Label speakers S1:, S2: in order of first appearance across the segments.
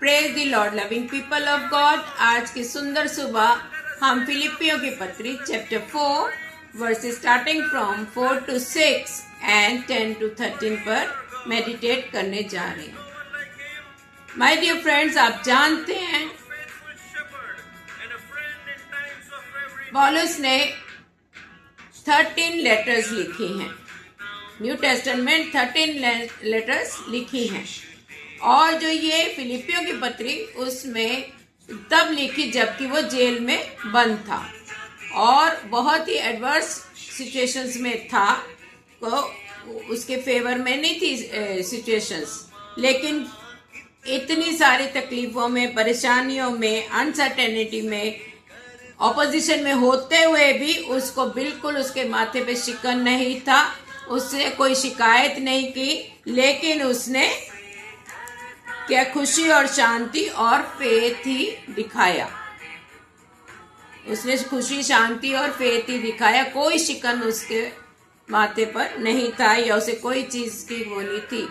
S1: Praise the Lord loving people of God. आज की सुंदर सुबह हम फिलिपियों की पत्री chapter 4 versus starting from 4 to 6 and 10 to 13 पर मेडिटेट करने जा रहे हैं। माय डियर फ्रेंड्स, आप जानते हैं पौलुस ने 13 लेटर्स लिखी हैं, न्यू टेस्टामेंट 13 लेटर्स लिखी हैं। और जो ये फिलिपियों की पत्री उसमें तब लिखी जबकि वो जेल में बंद था और बहुत ही एडवर्स सिचुएशंस में था, तो उसके फेवर में नहीं थी सिचुएशंस, लेकिन इतनी सारी तकलीफों में, परेशानियों में, अनसर्टेनिटी में, ऑपोजिशन में होते हुए भी उसको बिल्कुल उसके माथे पे शिकन नहीं था, उसने कोई शिकायत नहीं की, लेकिन उसने क्या खुशी और शांति और फेथ ही दिखाया। उसने खुशी, शांति और फेथ ही दिखाया। कोई शिकन उसके माथे पर नहीं था या उसे कोई चीज की वो नहीं थी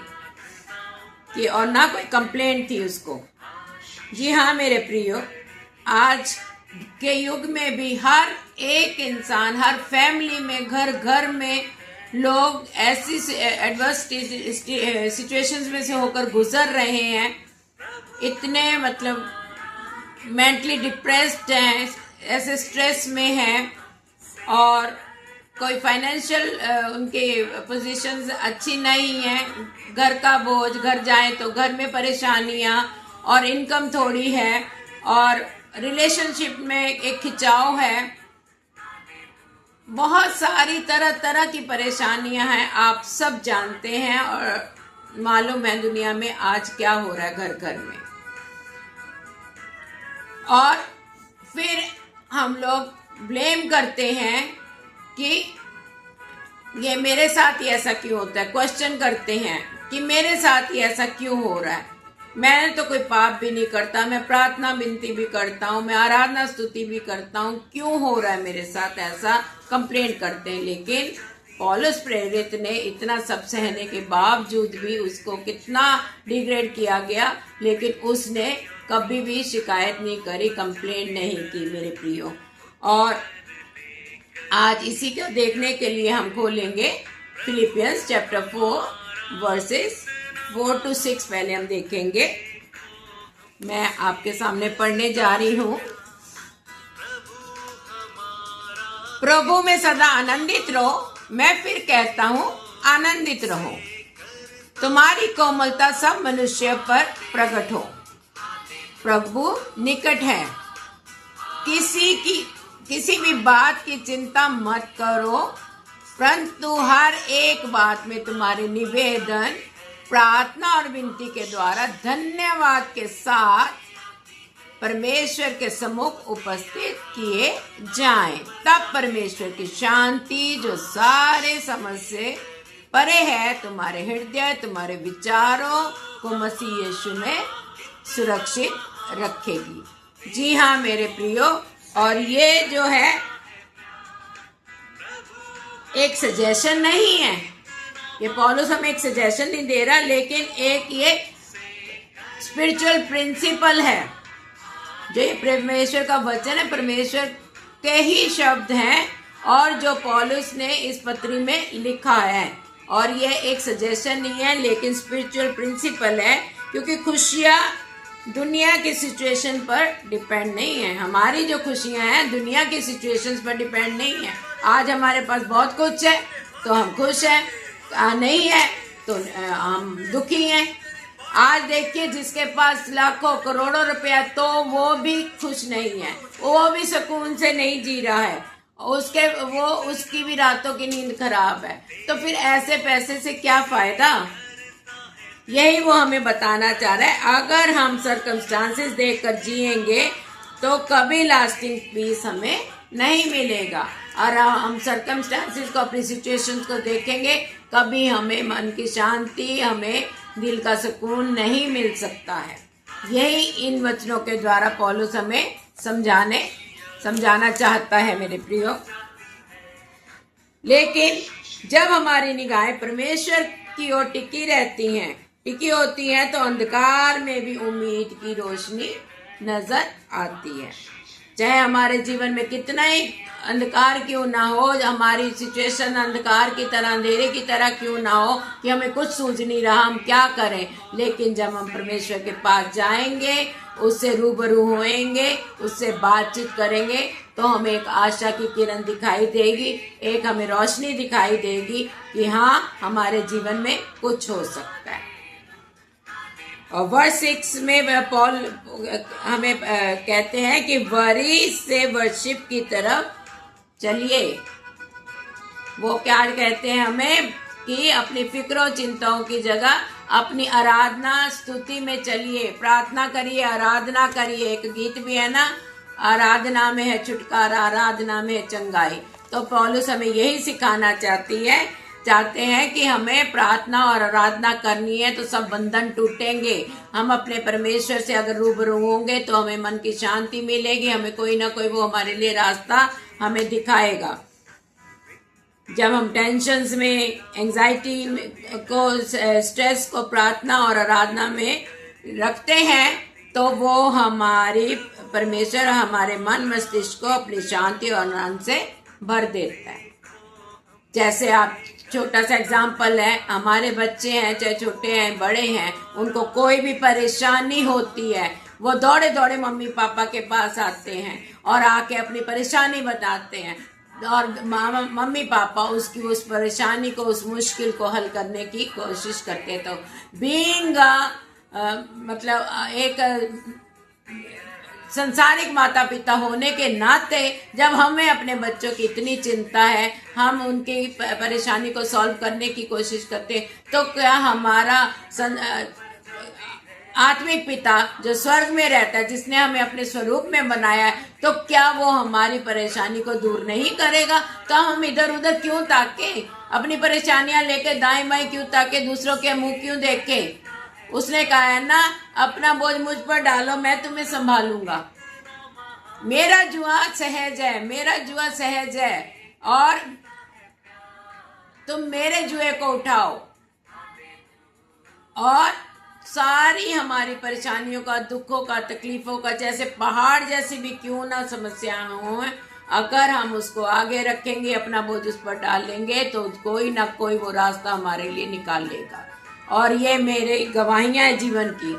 S1: कि, और ना कोई कंप्लेंट थी उसको। जी हाँ मेरे प्रियो, आज के युग में भी हर एक इंसान, हर फैमिली में, घर घर में लोग ऐसी एडवर्स सिचुएशंस में से होकर गुजर रहे हैं। इतने मेंटली डिप्रेस्ड हैं, ऐसे स्ट्रेस में हैं, और कोई फाइनेंशियल उनके पोजीशंस अच्छी नहीं है, घर का बोझ, घर जाए तो घर में परेशानियां, और इनकम थोड़ी है, और रिलेशनशिप में एक खिंचाव है, बहुत सारी तरह तरह की परेशानियां हैं। आप सब जानते हैं और मालूम है दुनिया में आज क्या हो रहा है घर घर में। और फिर हम लोग ब्लेम करते हैं कि ये मेरे साथ ही ऐसा क्यों होता है, क्वेश्चन करते हैं कि मेरे साथ ही ऐसा क्यों हो रहा है। मैं तो कोई पाप भी नहीं करता, मैं प्रार्थना विनती भी करता हूँ, मैं आराधना स्तुति भी करता हूँ, क्यों हो रहा है मेरे साथ ऐसा, कंप्लेंट करते हैं। लेकिन पौलुस प्रेरित ने इतना सब सहने के बावजूद भी उसको कितना डिग्रेड किया गया, लेकिन उसने कभी भी शिकायत नहीं करी, कंप्लेंट नहीं की मेरे प्रियो। और आज इसी को देखने के लिए हम खोलेंगे फिलिपियंस चैप्टर 4 वर्सेस 4 to 6 पहले हम देखेंगे। मैं आपके सामने पढ़ने जा रही हूं। प्रभु में सदा आनंदित रहो, मैं फिर कहता हूं आनंदित रहो। तुम्हारी कोमलता सब मनुष्य पर प्रकट हो। प्रभु निकट है। किसी भी बात की चिंता मत करो, परंतु हर एक बात में तुम्हारे निवेदन, प्रार्थना और विनती के द्वारा धन्यवाद के साथ परमेश्वर के सम्मुख उपस्थित किए जाएं। तब परमेश्वर की शांति जो सारे समझ से परे है, तुम्हारे हृदय, तुम्हारे विचारों को मसीह यीशु में सुरक्षित रखेगी। जी हाँ मेरे प्रियो, और ये जो है एक सजेशन नहीं है, ये पौलुस हमें एक सजेशन नहीं दे रहा, लेकिन एक ये स्पिरिचुअल प्रिंसिपल है। जो ये परमेश्वर का वचन है, परमेश्वर के ही शब्द हैं, और जो पौलुस ने इस पत्री में लिखा है। और ये एक सजेशन नहीं है, लेकिन स्पिरिचुअल प्रिंसिपल है, क्योंकि खुशियाँ दुनिया की सिचुएशन पर डिपेंड नहीं है। हमारी जो खुशियाँ हैं दुनिया की सिचुएशंस पर डिपेंड नहीं है। आज हमारे पास बहुत कुछ है तो हम खुश हैं, नहीं है तो हम दुखी हैं। आज देखिए जिसके पास लाखों करोड़ों रुपया, तो वो भी खुश नहीं है, वो भी सुकून से नहीं जी रहा है, उसकी भी रातों की नींद खराब है। तो फिर ऐसे पैसे से क्या फायदा? यही वो हमें बताना चाह रहा है। अगर हम सर्कमस्टांसेस देखकर जिएंगे तो कभी लास्टिंग पीस हमें नहीं मिलेगा, और हम सर्कमस्टांसेस को, अपनी सिचुएशंस को देखेंगे, कभी हमें मन की शांति, हमें दिल का सुकून नहीं मिल सकता है। यही इन वचनों के द्वारा पौलुस हमें समझाना चाहता है मेरे प्रियो। लेकिन जब हमारी निगाहें परमेश्वर की ओर टिकी रहती हैं, टिकी होती हैं तो अंधकार में भी उम्मीद की रोशनी नजर आती है। चाहे हमारे जीवन में कितना ही अंधकार क्यों ना हो, हमारी सिचुएशन अंधकार की तरह, अंधेरे की तरह क्यों ना हो कि हमें कुछ सूझ नहीं रहा हम क्या करें, लेकिन जब हम परमेश्वर के पास जाएंगे, उससे रूबरू होएंगे, उससे बातचीत करेंगे, तो हमें एक आशा की किरण दिखाई देगी, एक हमें रोशनी दिखाई देगी कि हाँ, हमारे जीवन में कुछ हो सकता है। और वर्स 6 में पॉल हमें कहते हैं कि वरी से वर्शिप की तरफ चलिए। वो क्या कहते हैं हमें कि अपनी फिक्रों चिंताओं की जगह अपनी आराधना स्तुति में चलिए, प्रार्थना करिए, आराधना करिए। एक गीत भी है ना, आराधना में है छुटकारा, आराधना में है चंगाई। तो पौलुस हमें यही सिखाना चाहते हैं कि हमें प्रार्थना और आराधना करनी है तो सब बंधन टूटेंगे। हम अपने परमेश्वर से अगर रूबरू होंगे तो हमें मन की शांति मिलेगी, हमें कोई ना कोई वो हमारे लिए रास्ता हमें दिखाएगा। जब हम टेंशन्स में, एंजाइटी को, स्ट्रेस को प्रार्थना और आराधना में रखते हैं तो वो हमारी परमेश्वर हमारे मन मस्तिष्क को अपनी शांति और आनंद से भर देता है। जैसे आप छोटा सा एग्जाम्पल है, हमारे बच्चे हैं, चाहे छोटे हैं बड़े हैं, उनको कोई भी परेशानी होती है, वो दौड़े दौड़े मम्मी पापा के पास आते हैं और आके अपनी परेशानी बताते हैं, और मम्मी पापा उसकी उस परेशानी को, उस मुश्किल को हल करने की कोशिश करते। तो बीइंग मतलब एक संसारिक माता पिता होने के नाते जब हमें अपने बच्चों की इतनी चिंता है, हम उनकी परेशानी को सॉल्व करने की कोशिश करते हैं, तो क्या हमारा आत्मिक पिता जो स्वर्ग में रहता है, जिसने हमें अपने स्वरूप में बनाया है, तो क्या वो हमारी परेशानी को दूर नहीं करेगा? तो हम इधर उधर क्यों ताके, अपनी परेशानियां लेके दाएं बाएं क्यों ताके, दूसरों के मुंह क्यों देखे? उसने कहा है ना, अपना बोझ मुझ पर डालो, मैं तुम्हें संभालूंगा। मेरा जुआ सहज है, मेरा जुआ सहज है, और तुम मेरे जुए को उठाओ। और सारी हमारी परेशानियों का, दुखों का, तकलीफों का, जैसे पहाड़ जैसी भी क्यों ना समस्याएं हो, अगर हम उसको आगे रखेंगे, अपना बोझ उस पर डालेंगे, तो कोई ना कोई वो रास्ता हमारे लिए निकाल लेगा। और ये मेरे गवाहियां है जीवन की,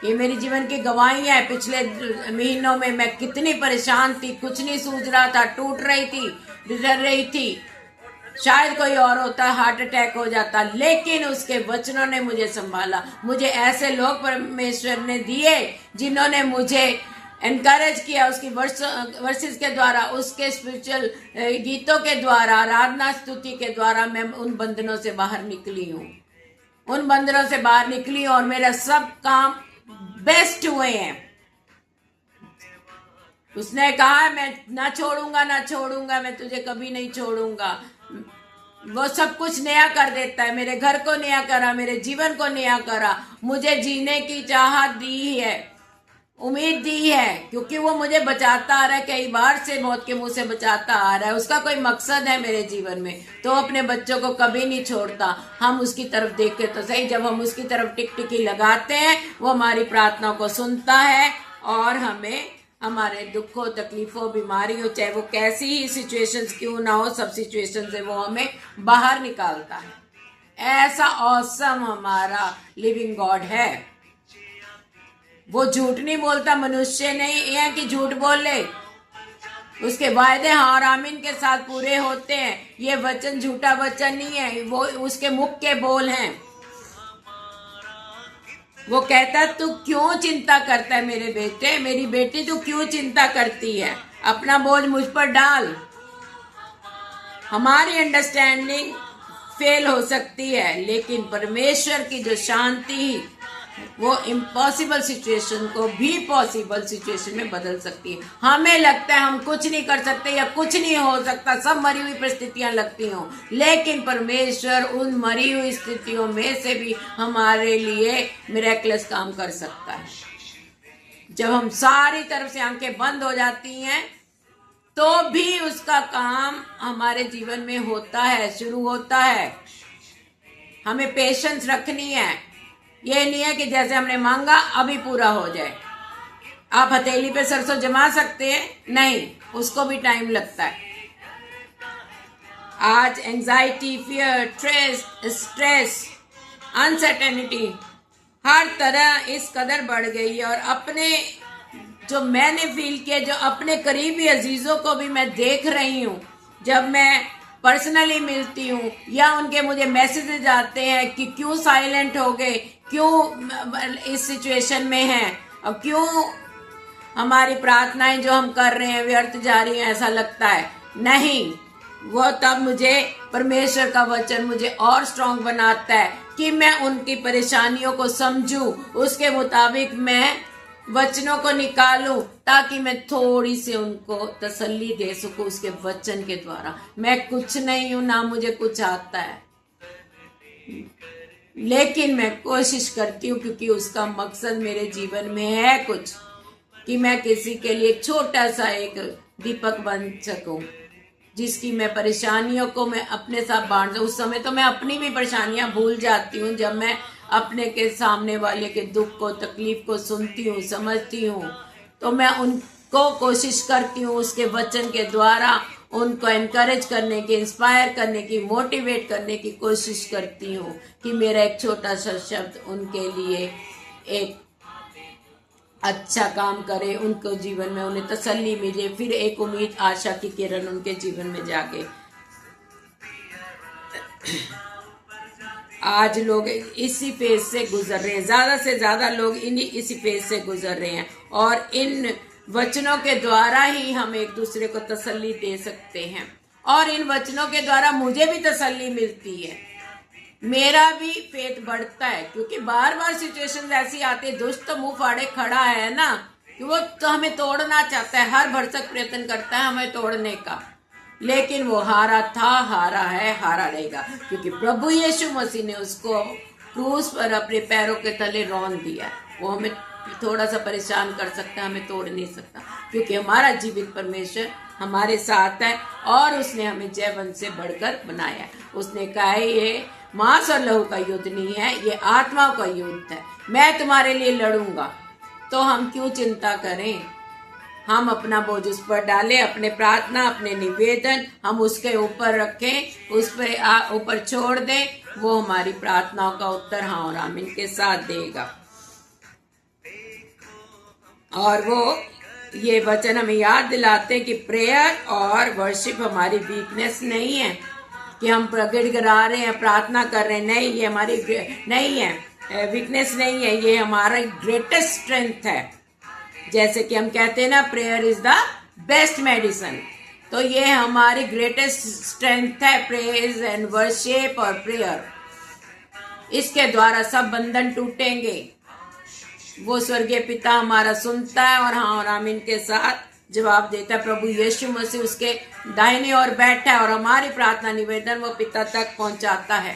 S1: ये मेरी जीवन की गवाहियां है। पिछले महीनों में मैं कितनी परेशान थी, कुछ नहीं सूझ रहा था, टूट रही थी, बिखर रही थी, शायद कोई और होता हार्ट अटैक हो जाता, लेकिन उसके वचनों ने मुझे संभाला। मुझे ऐसे लोग परमेश्वर ने दिए जिन्होंने मुझे एनकरेज किया, उसकी वर्सेस के द्वारा, उसके स्पिरिचुअल गीतों के द्वारा, आराधना स्तुति के द्वारा मैं उन बंधनों से बाहर निकली हूँ, उन बंधनों से बाहर निकली, और मेरा सब काम बेस्ट हुए हैं। उसने कहा मैं ना छोड़ूंगा, ना छोड़ूंगा, मैं तुझे कभी नहीं छोड़ूंगा। वो सब कुछ नया कर देता है, मेरे घर को नया करा, मेरे जीवन को नया करा, मुझे जीने की चाहत दी है, उम्मीद दी है, क्योंकि वो मुझे बचाता आ रहा है, कई बार से मौत के मुंह से बचाता आ रहा है। उसका कोई मकसद है मेरे जीवन में, तो अपने बच्चों को कभी नहीं छोड़ता। हम उसकी तरफ देखते तो सही, जब हम उसकी तरफ टिकटिकी लगाते हैं, वो हमारी प्रार्थना को सुनता है और हमें हमारे दुखों, तकलीफों, बीमारियों, चाहे वो कैसी ही सिचुएशंस क्यों ना हो, सब सिचुएशन से वो हमें बाहर निकालता है। ऐसा ऑसम हमारा लिविंग गॉड है। वो झूठ नहीं बोलता, मनुष्य नहीं है कि झूठ बोले। उसके वायदे हाँ और आमीन के साथ पूरे होते हैं। ये वचन झूठा वचन नहीं है, वो उसके मुख के बोल हैं। वो कहता तू क्यों चिंता करता है मेरे बेटे, मेरी बेटी, तू क्यों चिंता करती है, अपना बोझ मुझ पर डाल। हमारी अंडरस्टैंडिंग फेल हो सकती है, लेकिन परमेश्वर की जो शांति, वो इम्पॉसिबल सिचुएशन को भी पॉसिबल सिचुएशन में बदल सकती है। हमें लगता है हम कुछ नहीं कर सकते या कुछ नहीं हो सकता, सब मरी हुई परिस्थितियां लगती हों, लेकिन परमेश्वर उन मरी हुई स्थितियों में से भी हमारे लिए मिरेकलस काम कर सकता है। जब हम सारी तरफ से आंखें बंद हो जाती हैं, तो भी उसका काम हमारे जीवन में होता है, शुरू होता है। हमें पेशेंस रखनी है, ये नहीं है कि जैसे हमने मांगा अभी पूरा हो जाए। आप हथेली पे सरसों जमा सकते हैं? नहीं, उसको भी टाइम लगता है। आज एंजाइटी, फियर, स्ट्रेस, अनसर्टेनिटी हर तरह इस कदर बढ़ गई है, और अपने जो मैंने फील किया, जो अपने करीबी अजीजों को भी मैं देख रही हूँ, जब मैं पर्सनली मिलती हूँ या उनके मुझे मैसेजेस आते हैं कि क्यों साइलेंट हो गए, क्यों इस सिचुएशन में हैं, और क्यों हमारी प्रार्थनाएं जो हम कर रहे हैं व्यर्थ जा रही हैं, ऐसा लगता है। नहीं, वो तब मुझे परमेश्वर का वचन मुझे और स्ट्रांग बनाता है कि मैं उनकी परेशानियों को समझूं, उसके मुताबिक मैं वचनों को निकालूं, ताकि मैं थोड़ी सी उनको तसल्ली दे सकूं उसके वचन के द्वारा। मैं कुछ नहीं हूं, ना मुझे कुछ आता है, लेकिन मैं कोशिश करती हूँ, क्योंकि उसका मकसद मेरे जीवन में है कुछ, कि मैं किसी के लिए छोटा सा एक दीपक बन सकूं, जिसकी मैं परेशानियों को मैं अपने साथ बांट दूं। उस समय तो मैं अपनी भी परेशानियां भूल जाती हूँ, जब मैं अपने के सामने वाले के दुख को, तकलीफ को सुनती हूँ, समझती हूँ, तो मैं उनको कोशिश करती हूँ उसके वचन के द्वारा उनको एनकरेज करने की, इंस्पायर करने की, मोटिवेट करने की कोशिश करती हूँ कि मेरा एक छोटा सा शब्द उनके लिए एक अच्छा काम करे, उनको जीवन में उन्हें तसल्ली मिले, फिर एक उम्मीद, आशा की किरण उनके जीवन में जागे। आज लोग इसी फेज से गुजर रहे हैं, ज्यादा से ज्यादा लोग इसी फेज से गुजर रहे हैं, और इन वचनों के द्वारा ही हम एक दूसरे को तसल्ली दे सकते हैं, और इन वचनों के द्वारा मुझे भी तसल्ली मिलती है, मेरा भी फेथ बढ़ता है, क्योंकि बार बार सिचुएशन ऐसी आती है, दुष्ट तो मुंह फाड़े खड़ा है ना, कि वो तो हमें तोड़ना चाहता है, हर भरसक प्रयत्न करता है हमें तोड़ने का, लेकिन वो हारा था, हारा है, हारा रहेगा, क्योंकि प्रभु यीशु मसीह ने उसको क्रूस पर अपने पैरों के तले रौंद दिया। वो हमें थोड़ा सा परेशान कर सकता है, हमें तोड़ नहीं सकता, क्योंकि हमारा जीवित परमेश्वर हमारे साथ है, और उसने हमें जयवंत से बढ़कर बनाया है। उसने कहा है ये मांस और लहू का युद्ध नहीं है, ये आत्माओं का युद्ध है, मैं तुम्हारे लिए लड़ूंगा। तो हम क्यों चिंता करें, हम अपना बोझ उस पर डालें, अपने प्रार्थना, अपने निवेदन हम उसके ऊपर रखें, उस पर ऊपर छोड़ दें, वो हमारी प्रार्थनाओं का उत्तर हाँ और आमीन के साथ देगा। और वो ये वचन हमें याद दिलाते हैं कि प्रेयर और वर्शिप हमारी वीकनेस नहीं है, कि हम गिड़गिड़ा रहे हैं, प्रार्थना कर रहे हैं, नहीं, ये हमारी नहीं है, वीकनेस नहीं है, ये हमारा ग्रेटेस्ट स्ट्रेंथ है। जैसे कि हम कहते हैं ना, prayer is the best medicine, तो ये हमारी ग्रेटेस्ट स्ट्रेंथ है, प्रेज एंड वर्शिप और प्रेयर। इसके द्वारा सब बंधन टूटेंगे। वो स्वर्गीय पिता हमारा सुनता है और हाँ और आमीन के साथ जवाब देता है। प्रभु यीशु मसीह उसके दाहिने ओर बैठा है और हमारी प्रार्थना निवेदन वो पिता तक पहुंचाता है,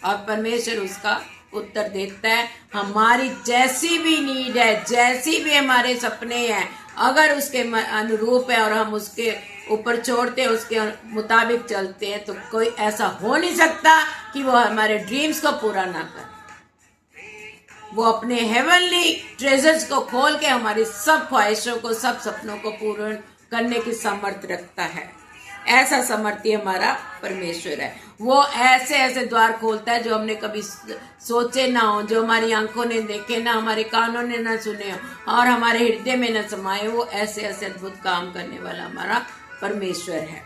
S1: और परमेश्वर उसका उत्तर देता है। हमारी जैसी भी नीड है, जैसी भी हमारे सपने हैं, अगर उसके अनुरूप है और हम उसके ऊपर छोड़ते हैं, उसके मुताबिक चलते हैं, तो कोई ऐसा हो नहीं सकता कि वो हमारे ड्रीम्स को पूरा ना करे। वो अपने हेवनली ट्रेजर्स को खोल के हमारी सब ख्वाहिशों को, सब सपनों को पूर्ण करने की सामर्थ्य रखता है। ऐसा सामर्थ्य हमारा परमेश्वर है। वो ऐसे ऐसे द्वार खोलता है जो हमने कभी सोचे ना हो, जो हमारी आंखों ने देखे ना, हमारे कानों ने ना सुने हो और हमारे हृदय में न समाये। वो ऐसे ऐसे अद्भुत काम करने वाला हमारा परमेश्वर है।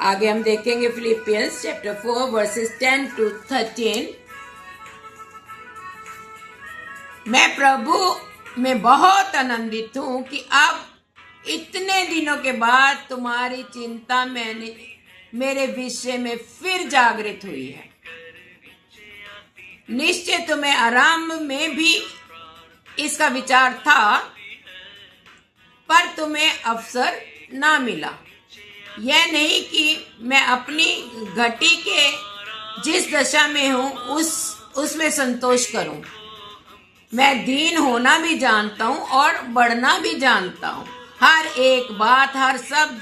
S1: आगे हम देखेंगे फिलिपियंस चैप्टर 4 वर्सेस 10 to 13। मैं प्रभु में बहुत आनंदित हूं कि अब इतने दिनों के बाद तुम्हारी चिंता मेरे विषय में फिर जागृत हुई है। निश्चय तुम्हें आरंभ में भी इसका विचार था, पर तुम्हें अवसर ना मिला। यह नहीं कि मैं अपनी घटी के जिस दशा में हूं उसमें संतोष करूं। मैं दीन होना भी जानता हूं और बढ़ना भी जानता हूं। हर एक बात, हर सब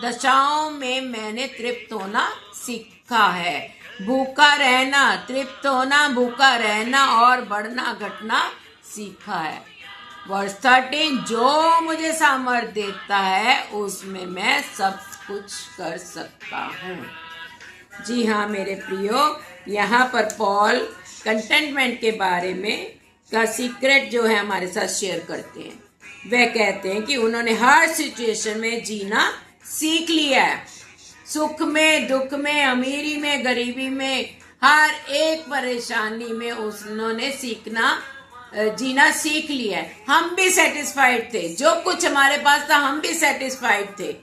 S1: दशाओं में मैंने तृप्त होना सीखा है। भूखा रहना, तृप्त होना, भूखा रहना और बढ़ना घटना सीखा है। वर्ष 13, जो मुझे सामर्थ्य देता है उसमें मैं सब कुछ कर सकता हूँ। जी हाँ मेरे प्रियो, यहाँ पर पॉल कंटेंटमेंट के बारे में का सीक्रेट जो है हमारे साथ शेयर करते हैं। वह कहते हैं कि उन्होंने हर सिचुएशन में जीना सीख लिया है। सुख में, दुख में, अमीरी में, गरीबी में, हर एक परेशानी में उन्होंने जीना सीख लिया है। हम भी सेटिस्फाइड थे, जो कुछ हमारे पास था हम भी सेटिस्फाइड थे।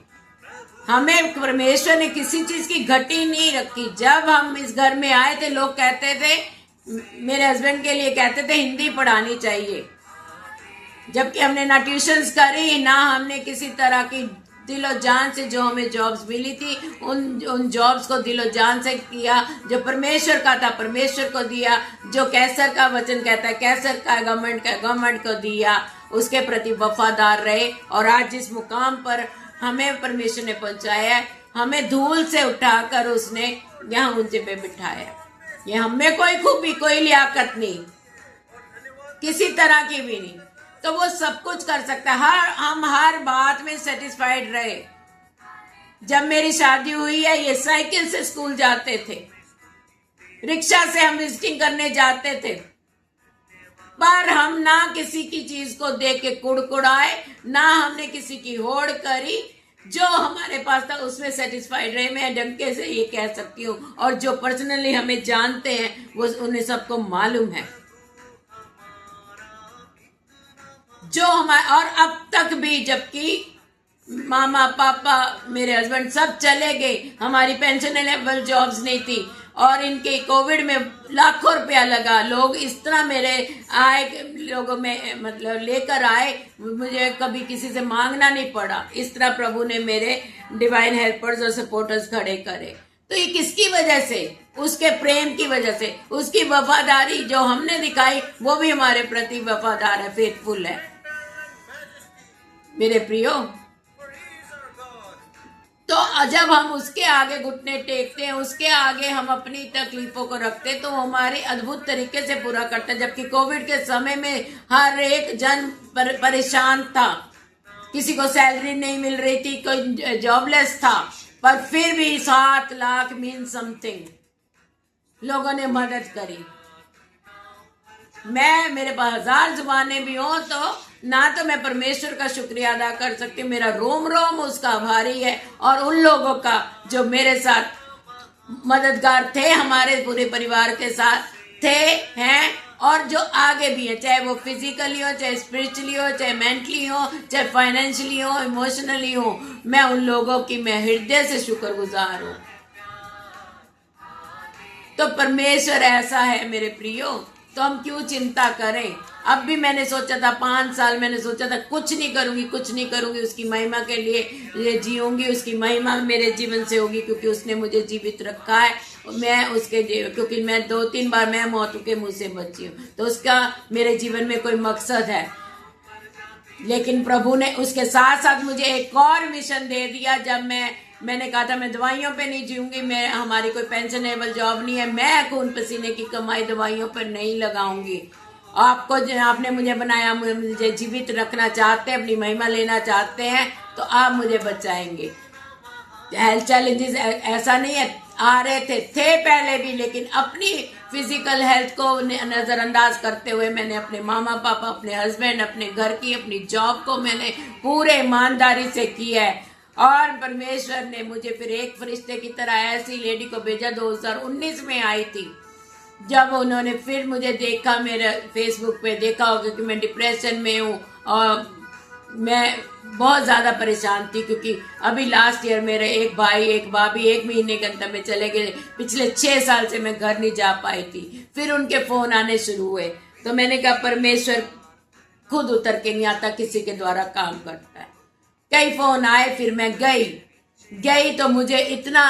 S1: हमें परमेश्वर ने किसी चीज की घटी नहीं रखी। जब हम इस घर में आए थे, लोग कहते थे, मेरे हस्बैंड के लिए कहते थे हिंदी पढ़ानी चाहिए, जबकि हमने ना ट्यूशंस करी, ना हमने किसी तरह की दिलो जान से जो हमें जॉब्स मिली थी उन जॉब्स को दिलो जान से किया। जो परमेश्वर का था परमेश्वर को दिया, जो कैसर का वचन कहता है कैसर का, गवर्नमेंट को दिया, उसके प्रति वफादार रहे। और आज जिस मुकाम पर हमें परमेश्वर ने पहुंचाया है, हमें धूल से उठाकर उसने यहाँ ऊंचे पे बिठाया। ये हमें कोई खूबी, कोई लियाकत नहीं, किसी तरह की भी नहीं, तो वो सब कुछ कर सकता है। हम हर बात में सेटिस्फाइड रहे। जब मेरी शादी हुई है, ये साइकिल से स्कूल जाते थे, रिक्शा से हम विजिटिंग करने जाते थे, पर हम ना किसी की चीज को देख के कुड़कुड़ाए, ना हमने किसी की होड़ करी। जो हमारे पास था उसमें सेटिस्फाइड रहे। मैं डंके से ये कह सकती हूँ, और जो पर्सनली हमें जानते हैं वो उन्हें सबको मालूम है। जो हमारे, और अब तक भी, जबकि मामा पापा मेरे हस्बैंड सब चले गए, हमारी पेंशनेबल जॉब्स नहीं थी, और इनके कोविड में लाखों रुपया लगा। लोग इस तरह मेरे आए, लोगों में मतलब लेकर आए, मुझे कभी किसी से मांगना नहीं पड़ा। इस तरह प्रभु ने मेरे डिवाइन हेल्पर्स और सपोर्टर्स खड़े करे। तो ये किसकी वजह से? उसके प्रेम की वजह से, उसकी वफादारी जो हमने दिखाई, वो भी हमारे प्रति वफादार है, फेथफुल है। मेरे प्रियो, तो जब हम उसके आगे घुटने टेकते हैं, उसके आगे हम अपनी तकलीफों को रखते हैं, तो हमारे अद्भुत तरीके से पूरा करता है। जबकि कोविड के समय में हर एक जन परेशान था, किसी को सैलरी नहीं मिल रही थी, कोई जॉबलेस था, पर फिर भी 7 लाख मीन समथिंग लोगों ने मदद करी। मेरे पास 1000 जुबानें भी हों तो ना तो मैं परमेश्वर का शुक्रिया अदा कर सकती हूँ। मेरा रोम रोम उसका आभारी है, और उन लोगों का जो मेरे साथ मददगार थे, हमारे पूरे परिवार के साथ थे, हैं, और जो आगे भी है, चाहे वो फिजिकली हो, चाहे स्पिरिचुअली हो, चाहे मेंटली हो, चाहे फाइनेंशियली हो, इमोशनली हो। मैं उन लोगों की मैं हृदय से शुक्रगुजार हूँ। तो परमेश्वर ऐसा है मेरे प्रियो, तो हम क्यों चिंता करें। अब भी मैंने सोचा था, 5 साल मैंने सोचा था कुछ नहीं करूंगी, उसकी महिमा के लिए जीऊंगी, उसकी महिमा मेरे जीवन से होगी, क्योंकि उसने मुझे जीवित रखा है। मैं उसके, क्योंकि मैं 2-3 बार मैं मौत के मुंह से बची हूँ, तो उसका मेरे जीवन में कोई मकसद है। लेकिन प्रभु ने उसके साथ साथ मुझे एक और मिशन दे दिया। जब मैंने कहा था मैं दवाइयों पे नहीं जीऊंगी, मैं, हमारी कोई पेंशनेबल जॉब नहीं है, मैं खून पसीने की कमाई दवाइयों पर नहीं लगाऊंगी। आपने मुझे बनाया, मुझे जीवित रखना चाहते हैं, अपनी महिमा लेना चाहते हैं, तो आप मुझे बचाएंगे। हेल्थ चैलेंजेस ऐसा नहीं है, आ रहे थे पहले भी, लेकिन अपनी फिजिकल हेल्थ को नजरअंदाज करते हुए मैंने अपने मामा पापा, अपने हस्बैंड, अपने घर की, अपनी जॉब को मैंने पूरे ईमानदारी से किया है। और परमेश्वर ने मुझे फिर एक फरिश्ते की तरह ऐसी लेडी को भेजा, 2019 में आई थी, जब उन्होंने फिर मुझे देखा, मेरे फेसबुक पे देखा होगा कि मैं डिप्रेशन में हूँ, और मैं बहुत ज़्यादा परेशान थी, क्योंकि अभी लास्ट ईयर मेरे एक भाई एक भाभी 1 महीने के अंदर में चले गए। पिछले 6 साल से मैं घर नहीं जा पाई थी। फिर उनके फ़ोन आने शुरू हुए, तो मैंने कहा परमेश्वर खुद उतर के नहीं आता, किसी के द्वारा काम करता है। कई फ़ोन आए, फिर मैं गई तो मुझे इतना,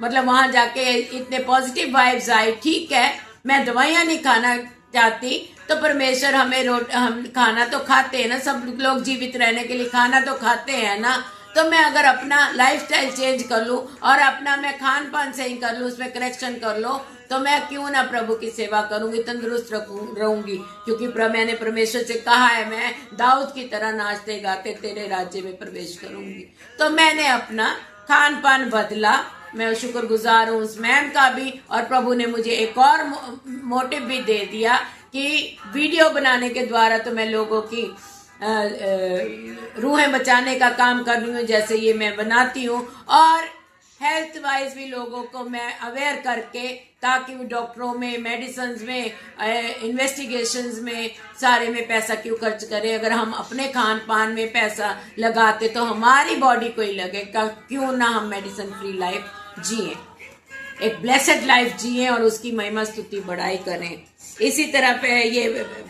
S1: मतलब वहाँ जाके इतने पॉजिटिव वाइब्स आई। ठीक है, मैं दवाइयाँ नहीं खाना चाहती, तो परमेश्वर हम खाना तो खाते हैं ना, सब लोग जीवित रहने के लिए खाना तो खाते हैं ना। तो मैं अगर अपना लाइफस्टाइल चेंज कर लूँ और अपना मैं खान पान सही कर लूँ, उसमें करेक्शन कर लूँ, तो मैं क्यों ना प्रभु की सेवा करूंगी, तंदुरुस्त रहूंगी, क्योंकि मैंने परमेश्वर से कहा है मैं दाऊद की तरह नाचते गाते तेरे राज्य में प्रवेश करूंगी। तो मैंने अपना खान पान बदला। मैं शुक्रगुजार हूँ उस मैम का भी, और प्रभु ने मुझे एक और मोटिव भी दे दिया कि वीडियो बनाने के द्वारा तो मैं लोगों की रूहें बचाने का काम कर रही हूँ, जैसे ये मैं बनाती हूँ, और हेल्थ वाइज भी लोगों को मैं अवेयर करके, ताकि वो डॉक्टरों में, मेडिसिन में, इन्वेस्टिगेशंस में सारे में पैसा क्यों खर्च करें। अगर हम अपने खान पान में पैसा लगाते तो हमारी बॉडी को ही लगेगा, क्यों ना हम मेडिसिन फ्री लाइफ जिए, एक ब्लेसेड लाइफ जिए और उसकी महिमा स्तुति बढ़ाई करें। इसी तरह पे ये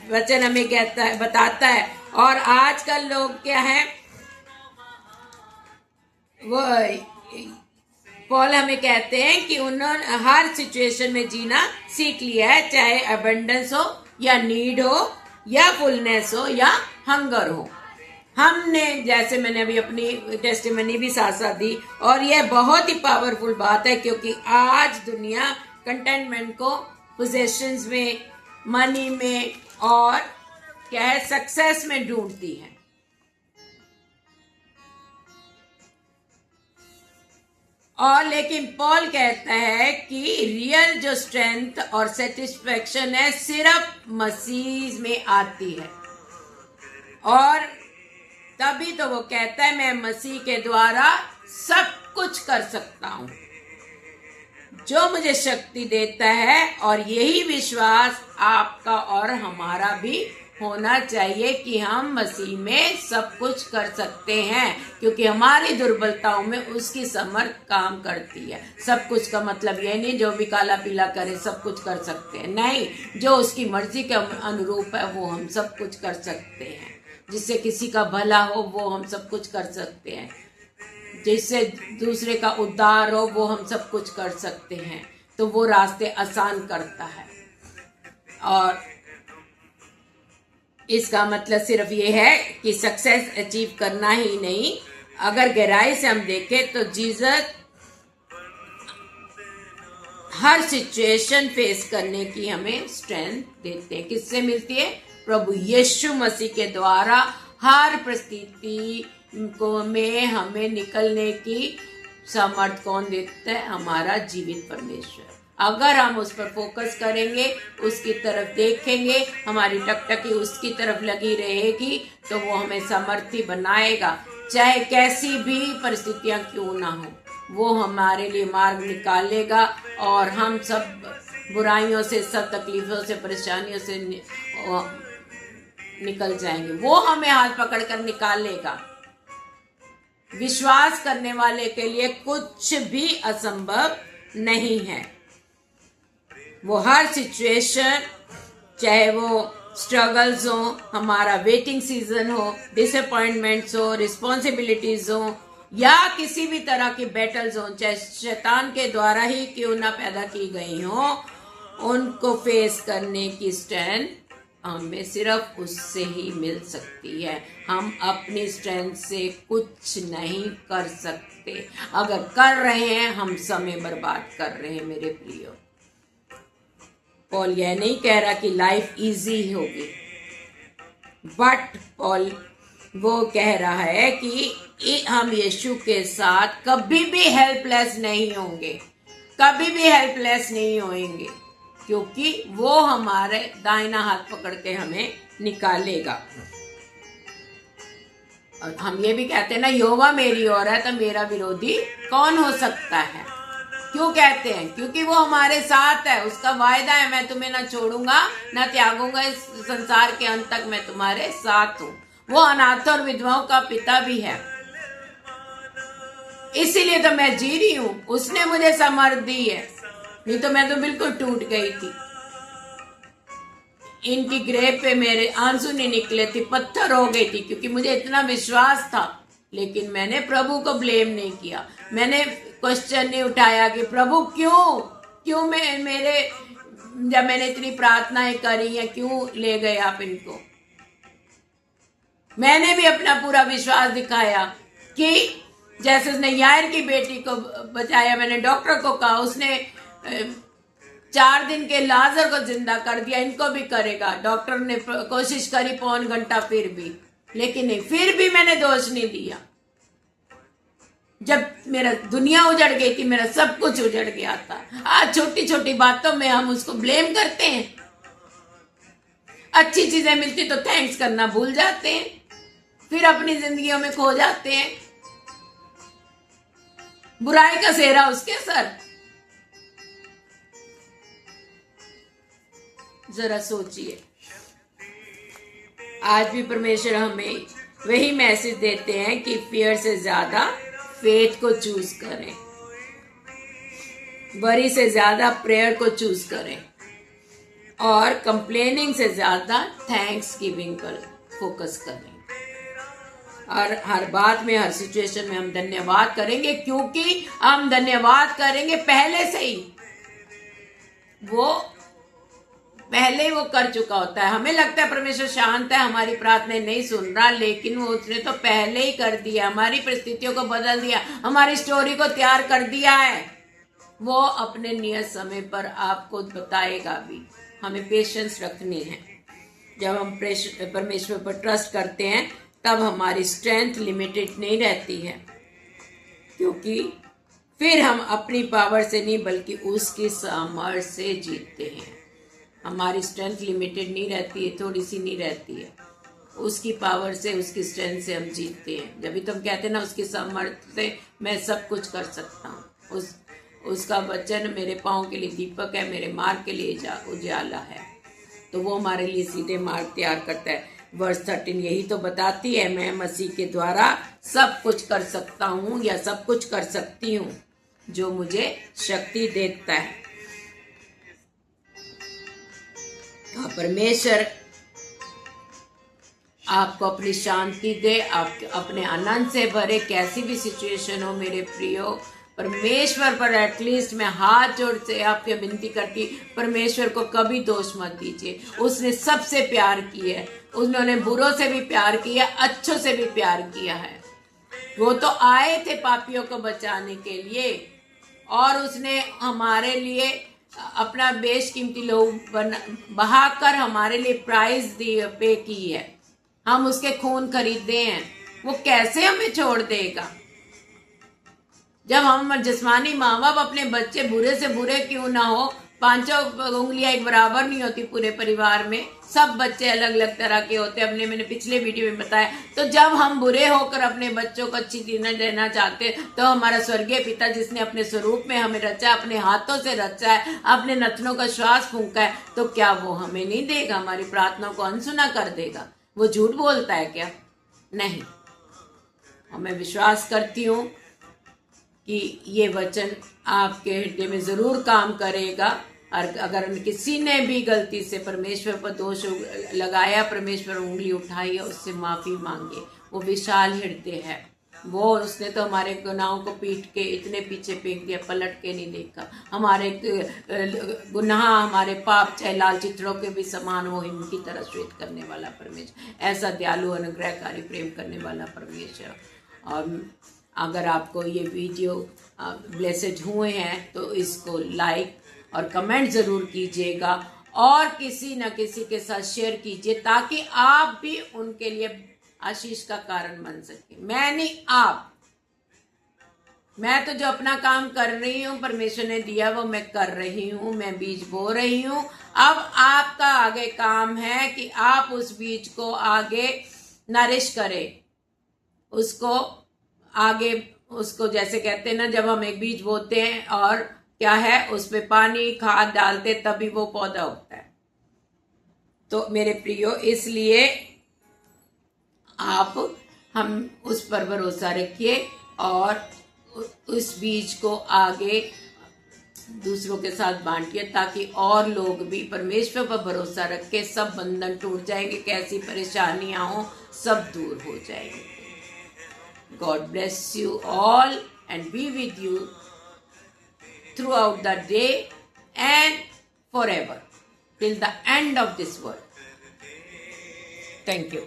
S1: वचन हमें कहता है, बताता है। और आजकल लोग क्या है, वो पॉल हमें कहते हैं कि उन्होंने हर सिचुएशन में जीना सीख लिया है, चाहे अबंडेंस हो या नीड हो या फुलनेस हो या हंगर हो। हमने, जैसे मैंने अभी अपनी टेस्टिमनी भी साथ साथ दी, और यह बहुत ही पावरफुल बात है, क्योंकि आज दुनिया कंटेंटमेंट को पोजेशंस में, मनी में और क्या है सक्सेस में ढूंढती है। और लेकिन पॉल कहता है कि रियल जो स्ट्रेंथ और सेटिस्फेक्शन है सिर्फ मसीह में आती है, और तभी तो वो कहता है मैं मसीह के द्वारा सब कुछ कर सकता हूं जो मुझे शक्ति देता है। और यही विश्वास आपका और हमारा भी होना चाहिए कि हम मसीह में सब कुछ कर सकते हैं, क्योंकि हमारी दुर्बलताओं में उसकी समर्थ काम करती है। सब कुछ का मतलब यह नहीं जो भी काला पीला करे सब कुछ कर सकते हैं, नहीं, जो उसकी मर्जी के अनुरूप है वो हम सब कुछ कर सकते हैं। जिससे किसी का भला हो वो हम सब कुछ कर सकते हैं, जिससे दूसरे का उद्धार हो वो हम सब कुछ कर सकते हैं। तो वो रास्ते आसान करता है। और इसका मतलब सिर्फ ये है कि सक्सेस अचीव करना ही नहीं, अगर गहराई से हम देखें तो जीसस हर सिचुएशन फेस करने की हमें स्ट्रेंथ देते हैं। किससे मिलती है? प्रभु यीशु मसीह के द्वारा हर परिस्थिति को में हमें निकलने की सामर्थ कौन देता है? हमारा जीवित परमेश्वर। अगर हम उस पर फोकस करेंगे, उसकी तरफ देखेंगे, हमारी टकटकी उसकी तरफ लगी रहेगी, तो वो हमें समर्थी बनाएगा। चाहे कैसी भी परिस्थितियां क्यों ना हो, वो हमारे लिए मार्ग निकालेगा और हम सब बुराइयों से, सब तकलीफों से, परेशानियों से निकल जाएंगे। वो हमें हाथ पकड़कर निकालेगा। विश्वास करने वाले के लिए कुछ भी असंभव नहीं है। वो हर सिचुएशन, चाहे वो स्ट्रगल्स हो, हमारा वेटिंग सीजन हो, डिसअपॉइंटमेंट्स हो, रिस्पॉन्सिबिलिटीज हो, या किसी भी तरह की बैटल्स हो, चाहे शैतान के द्वारा ही क्यों ना पैदा की गई हो, उनको फेस करने की स्ट्रेंथ हमें सिर्फ उससे ही मिल सकती है। हम अपनी स्ट्रेंथ से कुछ नहीं कर सकते। अगर कर रहे हैं हम समय बर्बाद कर रहे हैं। मेरे प्रियो, पॉल यह नहीं कह रहा कि लाइफ इजी होगी, बट पॉल वो कह रहा है कि हम यीशु के साथ कभी भी हेल्पलेस नहीं होंगे, कभी भी हेल्पलेस नहीं होंगे, क्योंकि वो हमारे दाहिना हाथ पकड़ के हमें निकालेगा। और हम ये भी कहते हैं ना, यहोवा मेरी ओर है तो मेरा विरोधी कौन हो सकता है। क्यों कहते हैं? क्योंकि वो हमारे साथ है। उसका वायदा है, मैं तुम्हें ना छोड़ूंगा ना त्यागूंगा, इस संसार के अंत तक मैं तुम्हारे साथ हूं। वो अनाथ और विधवाओं का पिता भी है, इसीलिए तो मैं जी रही हूं। उसने मुझे समर्थ दी है, नहीं तो मैं तो बिल्कुल टूट गई थी। इनकी ग्रेव पे मेरे आंसू नहीं निकले थे, पत्थर हो गई थी, क्योंकि मुझे इतना विश्वास था। लेकिन मैंने प्रभु को ब्लेम नहीं किया, मैंने क्वेश्चन नहीं उठाया कि प्रभु क्यों मेरे जब मैंने इतनी प्रार्थनाएं करी है क्यों ले गए आप इनको। मैंने भी अपना पूरा विश्वास दिखाया कि जैसे उसने यायर की बेटी को बचाया, मैंने डॉक्टर को कहा, उसने 4 दिन के लाजर को जिंदा कर दिया, इनको भी करेगा। डॉक्टर ने कोशिश करी पौन घंटा, फिर भी, लेकिन नहीं, फिर भी मैंने दोष नहीं दिया। जब मेरा दुनिया उजड़ गई थी, मेरा सब कुछ उजड़ गया था। आज छोटी छोटी बातों में हम उसको ब्लेम करते हैं। अच्छी चीजें मिलती तो थैंक्स करना भूल जाते हैं, फिर अपनी जिंदगियों में खो जाते हैं। बुराई का सेहरा उसके सर। जरा सोचिए, आज भी परमेश्वर हमें वही मैसेज देते हैं कि फियर से ज्यादा फेथ को चूज करें, वरी से ज्यादा प्रेयर को चूज करें, और कंप्लेनिंग से ज्यादा थैंक्स गिविंग पर फोकस करें। और हर बात में, हर सिचुएशन में हम धन्यवाद करेंगे, क्योंकि हम धन्यवाद करेंगे पहले से ही। वो पहले वो कर चुका होता है। हमें लगता है परमेश्वर शांत है, हमारी प्रार्थना नहीं सुन रहा, लेकिन वो उसने तो पहले ही कर दिया, हमारी परिस्थितियों को बदल दिया, हमारी स्टोरी को तैयार कर दिया है। वो अपने नियत समय पर आपको बताएगा भी। हमें पेशेंस रखनी है। जब हम परमेश्वर पर ट्रस्ट करते हैं, तब हमारी स्ट्रेंथ लिमिटेड नहीं रहती है, क्योंकि फिर हम अपनी पावर से नहीं बल्कि उसकी सामर्थ्य से जीतते हैं। हमारी स्ट्रेंथ लिमिटेड नहीं रहती है, थोड़ी सी नहीं रहती है। उसकी पावर से, उसकी स्ट्रेंथ से हम जीतते हैं। जब भी तुम कहते हैं ना, उसकी सामर्थ्य से मैं सब कुछ कर सकता हूँ। उसका वचन मेरे पाँव के लिए दीपक है, मेरे मार्ग के लिए उजाला है। तो वो हमारे लिए सीधे मार्ग तैयार करता है। वर्स 13 यही तो बताती है, मैं मसीह के द्वारा सब कुछ कर सकता हूँ या सब कुछ कर सकती हूँ जो मुझे शक्ति देता है। परमेश्वर आपको अपनी शांति दे, आप अपने आनंद से भरे। कैसी भी सिचुएशन हो मेरे प्रियो, परमेश्वर पर एटलीस्ट मैं हाथ जोड़ से आपकी विनती करती, परमेश्वर को कभी दोष मत दीजिए। उसने सबसे प्यार किया है, उन्होंने बुरों से भी प्यार किया, अच्छों से भी प्यार किया है। वो तो आए थे पापियों को बचाने के लिए, और उसने हमारे लिए अपना बेशकीमती लहू बहाकर हमारे लिए प्राइस पे की है। हम उसके खून खरीदे हैं, वो कैसे हमें छोड़ देगा? जब हम जिस्मानी माँ बाप अपने बच्चे बुरे से बुरे क्यों ना हो, 5 उंगलियां एक बराबर नहीं होती पूरे परिवार में, सब बच्चे अलग अलग तरह के होते हैं। मैंने पिछले वीडियो में बताया। तो जब हम बुरे होकर अपने बच्चों को अच्छी चीजें देना चाहते, तो हमारा स्वर्गीय पिता जिसने अपने स्वरूप में हमें रचा, अपने हाथों से रचा है, अपने नथनों का श्वास फूंका है, तो क्या वो हमें नहीं देगा? हमारी प्रार्थनाओं को अनसुना कर देगा? वो झूठ बोलता है क्या? नहीं। और मैं विश्वास करती हूँ कि ये वचन आपके हृदय में जरूर काम करेगा। और अगर किसी ने भी गलती से परमेश्वर पर दोष लगाया, परमेश्वर उंगली उठाई, उससे माफी मांगे। वो विशाल हृदय है। वो उसने तो हमारे गुनाहों को पीट के इतने पीछे फेंक दिया, पलट के नहीं देखा। हमारे गुनाह, हमारे पाप चाहे लाल चित्रों के भी समान हो, हिम की तरह श्वेत करने वाला परमेश्वर, ऐसा दयालु अनुग्रहकारी प्रेम करने वाला परमेश्वर। और अगर आपको ये वीडियो ब्लेसेड हुए हैं तो इसको लाइक और कमेंट जरूर कीजिएगा, और किसी न किसी के साथ शेयर कीजिए, ताकि आप भी उनके लिए आशीष का कारण बन सके। मैं नहीं, आप। मैं तो जो अपना काम कर रही हूँ, परमेश्वर ने दिया वो मैं कर रही हूँ, मैं बीज बो रही हूँ। अब आपका आगे काम है कि आप उस बीज को आगे नरिश करें, उसको आगे, उसको जैसे कहते हैं ना, जब हम एक बीज बोते हैं और क्या है, उसमें पानी खाद डालते तभी वो पौधा उगता है। तो मेरे प्रियो, इसलिए हम उस पर भरोसा रखिए और उस बीज को आगे दूसरों के साथ बांटिए, ताकि और लोग भी परमेश्वर पर भरोसा रख के सब बंधन टूट जाएंगे, कैसी परेशानियां हो सब दूर हो जाएंगे। God bless you all and be with you throughout the day and forever till the end of this world. Thank you.